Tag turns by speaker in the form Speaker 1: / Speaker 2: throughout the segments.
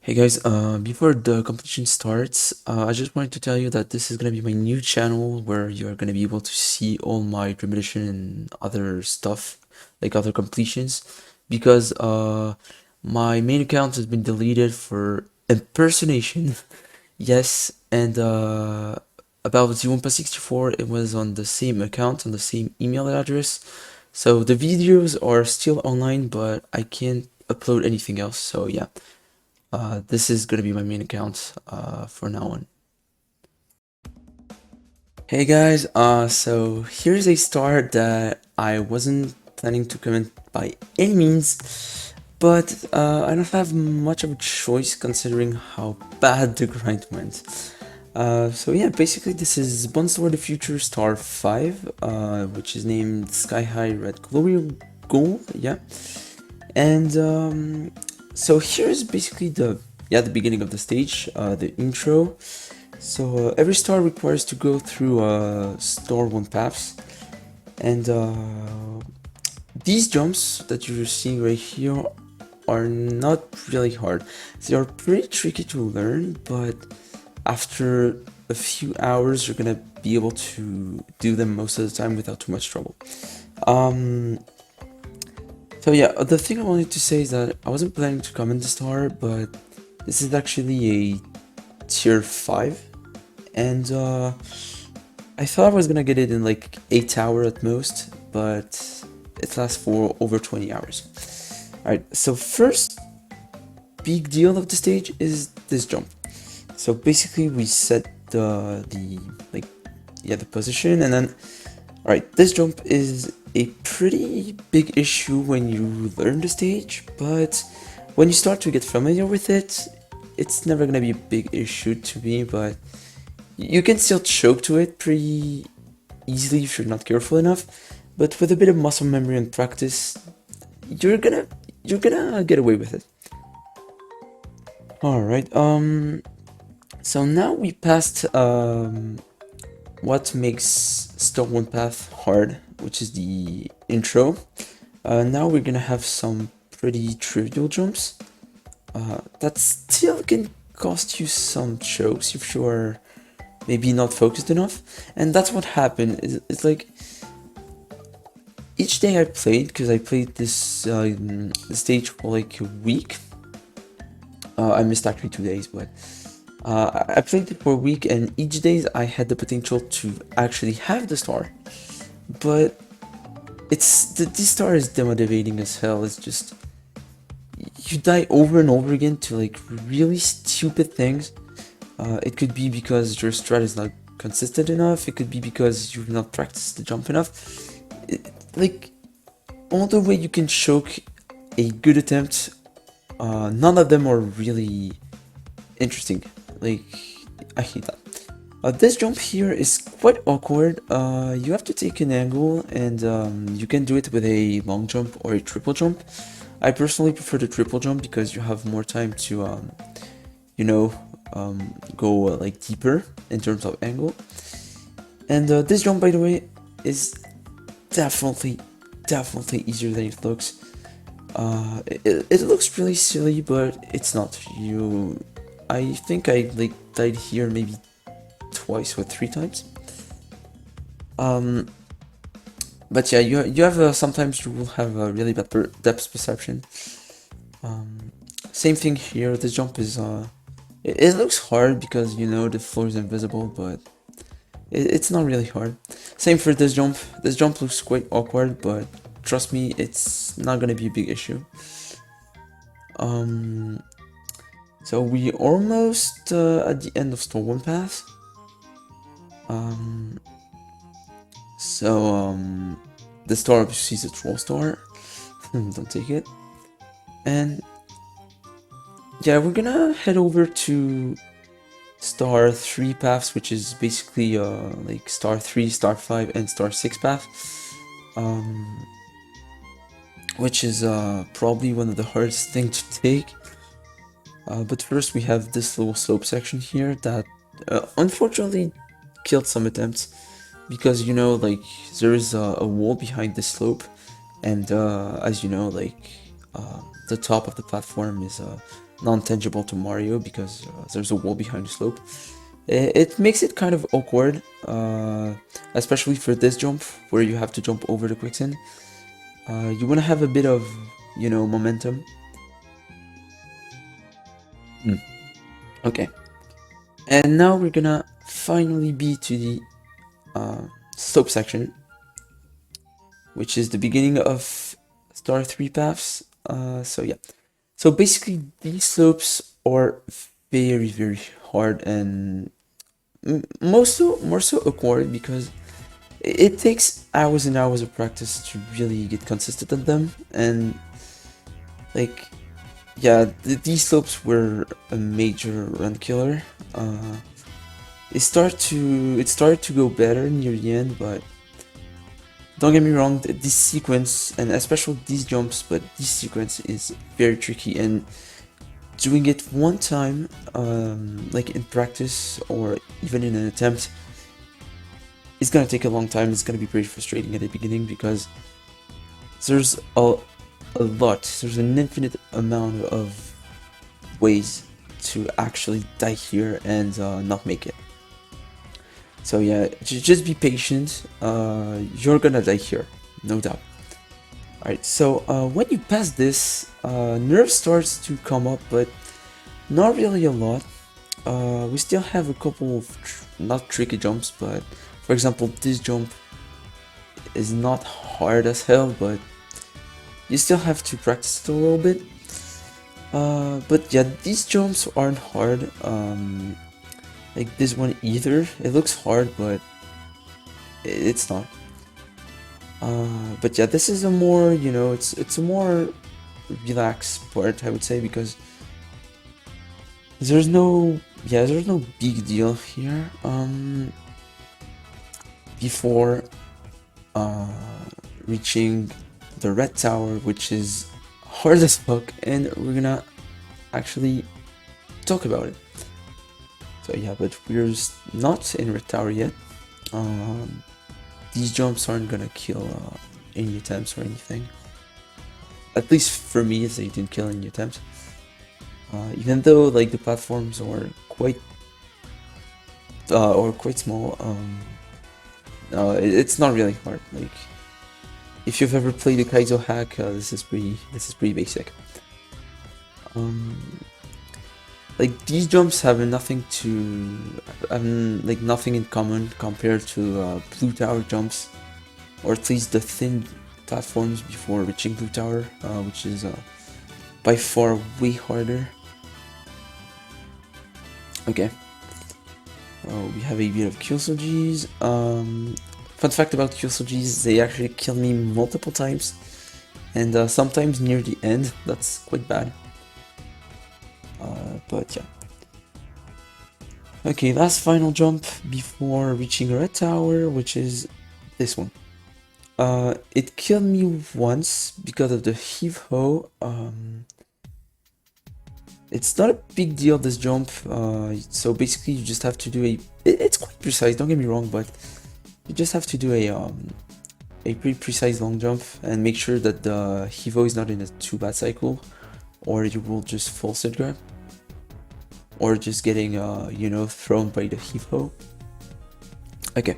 Speaker 1: Hey guys, before the competition starts, I just wanted to tell you that this is gonna be my new channel where you're gonna be able to see all my Dream Edition and other stuff, like other completions, because my main account has been deleted for impersonation. Yes, and about the Wumpa64, it was on the same account, on the same email address. So the videos are still online, but I can't upload anything else, so yeah. This is gonna be my main account for now on. Hey guys, so here's a star that I wasn't planning to comment by any means, but I don't have much of a choice considering how bad the grind went. So yeah, basically this is Buns Toward the Future Star 5, which is named Sky High Red Glory Gold, yeah. And so here's basically the beginning of the stage, the intro. So every star requires to go through star 1 paths, and these jumps that you're seeing right here are not really hard. They are pretty tricky to learn, but after a few hours you're gonna be able to do them most of the time without too much trouble. So yeah, the thing I wanted to say is that I wasn't planning to comment the star, but this is actually a tier 5, and I thought I was gonna get it in like 8 hours at most, but it lasts for over 20 hours. Alright, so first big deal of the stage is this jump. So basically we set the position, and then alright, this jump is a pretty big issue when you learn the stage, but when you start to get familiar with it, it's never gonna be a big issue to me, but you can still choke to it pretty easily if you're not careful enough. But with a bit of muscle memory and practice, you're gonna get away with it. Alright, so now we passed what makes Star 1 Path hard, which is the intro. Now we're gonna have some pretty trivial jumps that still can cost you some chokes if you are maybe not focused enough. And that's what happened. It's like each day I played, because I played this stage for like a week. I missed actually 2 days, but I played it for a week, and each day I had the potential to actually have the star, but this star is demotivating as hell. It's just you die over and over again to like really stupid things. It could be because your strat is not consistent enough. It could be because you've not practiced the jump enough. Like all the way you can choke a good attempt, none of them are really interesting. Like, I hate that. This jump here is quite awkward. You have to take an angle, and you can do it with a long jump or a triple jump. I personally prefer the triple jump because you have more time to, go like deeper in terms of angle. And this jump, by the way, is definitely easier than it looks. It looks really silly, but it's not. I think I like died here maybe twice or 3 times. But yeah, you have sometimes you will have a really bad depth perception. Same thing here. This jump is it looks hard because the floor is invisible, but it's not really hard. Same for this jump. This jump looks quite awkward, but trust me, it's not gonna be a big issue. So we almost at the end of Star 1 Path. The star obviously is a troll star. Don't take it. And yeah, we're gonna head over to Star 3 paths, which is basically like Star 3, Star 5, and Star 6 path. Which is probably one of the hardest things to take. But first we have this little slope section here that unfortunately killed some attempts, because like there is a wall behind this slope, and as you know, like the top of the platform is non-tangible to Mario because there's a wall behind the slope. It makes it kind of awkward, especially for this jump where you have to jump over the quicksand. You want to have a bit of, you know, momentum. Okay. And now we're gonna finally be to the slope section, which is the beginning of Star 3 paths. So yeah. So basically these slopes are very, very hard and more so awkward because it takes hours and hours of practice to really get consistent at them. And like, yeah, these slopes were a major run killer. It started to go better near the end, but don't get me wrong, this sequence, and especially these jumps, but this sequence is very tricky, and doing it one time, like in practice or even in an attempt, it's gonna take a long time. It's gonna be pretty frustrating at the beginning because there's there's an infinite amount of ways to actually die here and not make it. So yeah, just be patient. You're gonna die here, no doubt. Alright, so when you pass this, nerve starts to come up, but not really a lot. We still have a couple of not tricky jumps, but for example, this jump is not hard as hell, but you still have to practice it a little bit. But yeah, these jumps aren't hard. Like this one either. It looks hard, but it's not. But yeah, this is a more, you know, it's a more relaxed part, I would say, because there's no big deal here. Before reaching the red tower, which is hard as fuck, and we're gonna actually talk about it. So yeah, but we're not in red tower yet. These jumps aren't gonna kill any attempts or anything. At least for me, they didn't kill any attempts. Even though like the platforms are quite small, it's not really hard. Like if you've ever played a Kaizo hack, this is pretty basic. Like these jumps have nothing in common compared to Blue Tower jumps, or at least the thin platforms before reaching Blue Tower, which is by far way harder. Okay. We have a bit of Kyusoji's. Fun fact about Kyusoji's, they actually kill me multiple times, and sometimes near the end. That's quite bad. But yeah. Okay, last final jump before reaching a red tower, which is this one. It killed me once because of the heave-ho. It's not a big deal, this jump. So basically you just have to do it's quite precise, don't get me wrong, but you just have to do a pretty precise long jump and make sure that the heave-ho is not in a too bad cycle, or you will just full sit grab, or just getting you know, thrown by the heave-ho. Okay,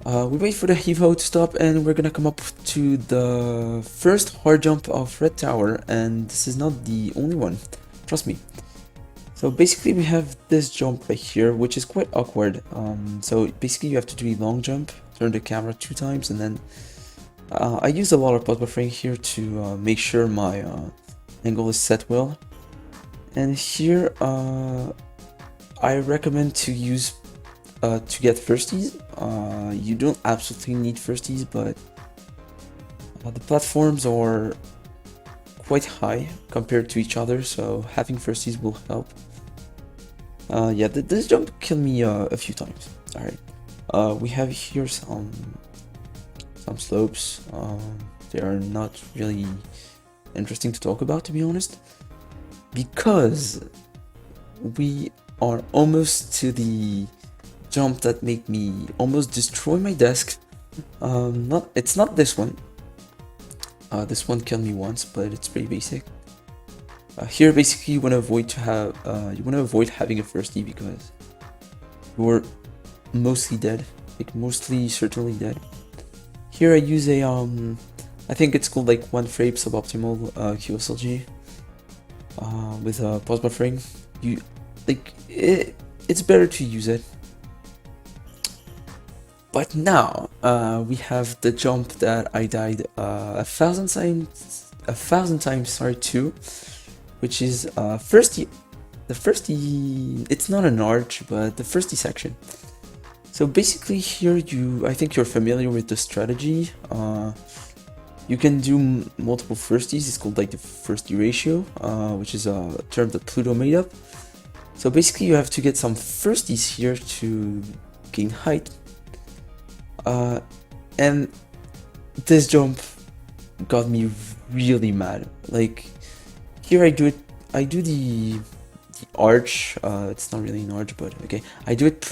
Speaker 1: we wait for the heave-ho to stop, and we're gonna come up to the first hard jump of red tower, and this is not the only one, trust me. So basically we have this jump right here, which is quite awkward. So basically you have to do a long jump, turn the camera 2 times, and then I use a lot of pause buffering here to make sure my angle is set well. And here I recommend to use to get firsties. You don't absolutely need firsties, but the platforms are quite high compared to each other, so having firsties will help. Yeah, this jump killed me a few times. Alright, we have here some slopes. They are not really interesting to talk about, to be honest, because we are almost to the jump that made me almost destroy my desk. It's not this one. This one killed me once, but it's pretty basic. Here, basically, you want to avoid having a firstie because you're mostly dead, like mostly certainly dead. Here I use a I think it's called like 1 frame suboptimal QSLG with pause buffering. It's better to use it. But now we have the jump that I died 1,000 times, sorry, too, which is the firstie. It's not an arch, but the firstie section. So basically here I think you're familiar with the strategy. You can do multiple firsties. It's called like the firstie ratio, which is a term that Pluto made up. So basically you have to get some firsties here to gain height. And this jump got me really mad. Like here I do the arch. It's not really an arch, but okay. I do it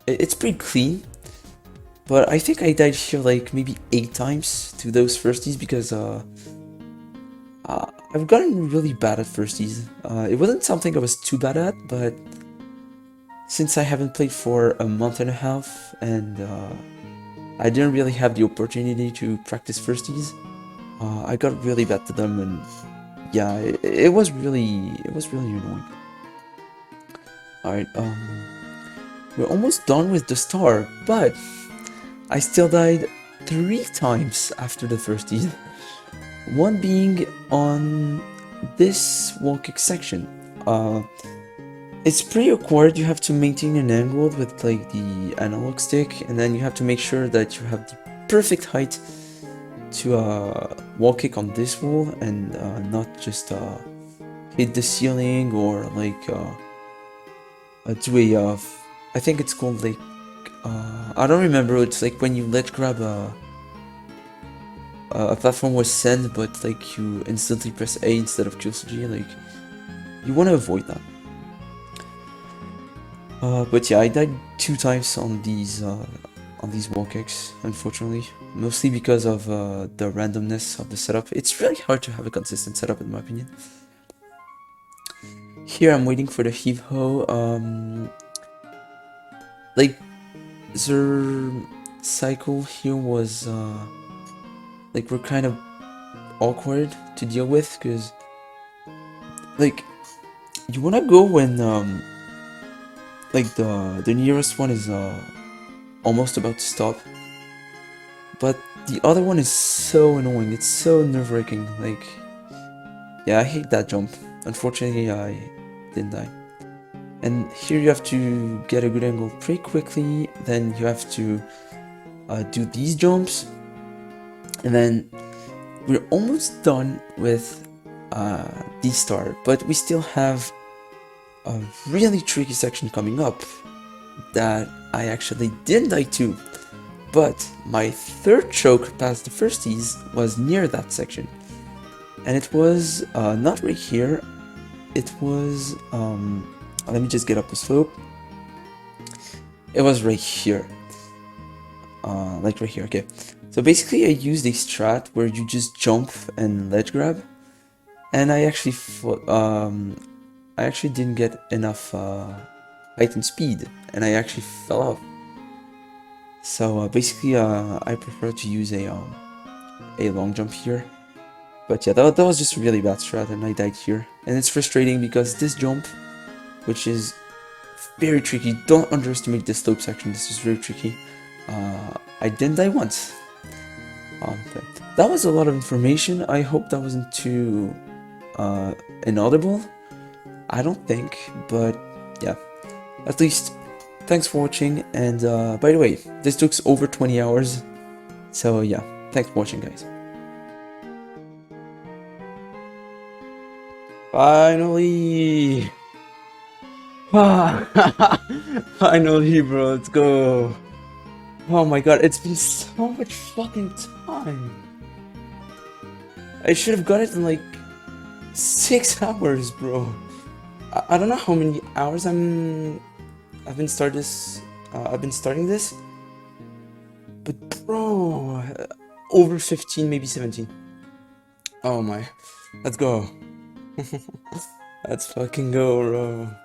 Speaker 1: it's pretty clean. But I think I died here like maybe 8 times to those firsties because I've gotten really bad at firsties. It wasn't something I was too bad at, but since I haven't played for a month and a half and I didn't really have the opportunity to practice firsties, I got really bad to them, and yeah, it was really annoying. Alright, we're almost done with the star, but I still died 3 times after the firsties. One being on this wall kick section. It's pretty awkward. You have to maintain an angle with like the analog stick, and then you have to make sure that you have the perfect height to wall kick on this wall and not just hit the ceiling or like do a I think it's called like I don't remember. It's like when you ledge grab a platform was send, but like you instantly press A instead of QSG. Like you want to avoid that. But yeah, I died 2 times on these wall kicks, unfortunately. Mostly because of the randomness of the setup. It's really hard to have a consistent setup, in my opinion. Here I'm waiting for the heave ho. Like the cycle here was like we're kind of awkward to deal with because like you wanna go when like the nearest one is almost about to stop, but the other one is so annoying. It's so nerve-wracking. Like yeah, I hate that jump. Unfortunately, I didn't die. And here you have to get a good angle pretty quickly. Then you have to do these jumps, and then we're almost done with the star, but we still have a really tricky section coming up that I actually didn't die to, but my third choke past the firsties was near that section, and it was not right here. It was let me just get up the slope. It was right here, like right here. Okay, so basically I used a strat where you just jump and ledge grab, and I actually didn't get enough height and speed, and I actually fell off. So basically I prefer to use a long jump here. But yeah, that was just a really bad strat, and I died here. And it's frustrating because this jump, which is very tricky, don't underestimate this slope section, this is very tricky. I didn't die once. But that was a lot of information. I hope that wasn't too inaudible. I don't think, but yeah. At least, thanks for watching, and by the way, this took over 20 hours. So yeah, thanks for watching, guys. Finally! Finally, bro, let's go. Oh my god, it's been so much fucking time. I should have got it in like 6 hours, bro. I don't know how many hours I've been starting this, but bro, over 15, maybe 17. Oh my. Let's go. Let's fucking go, bro.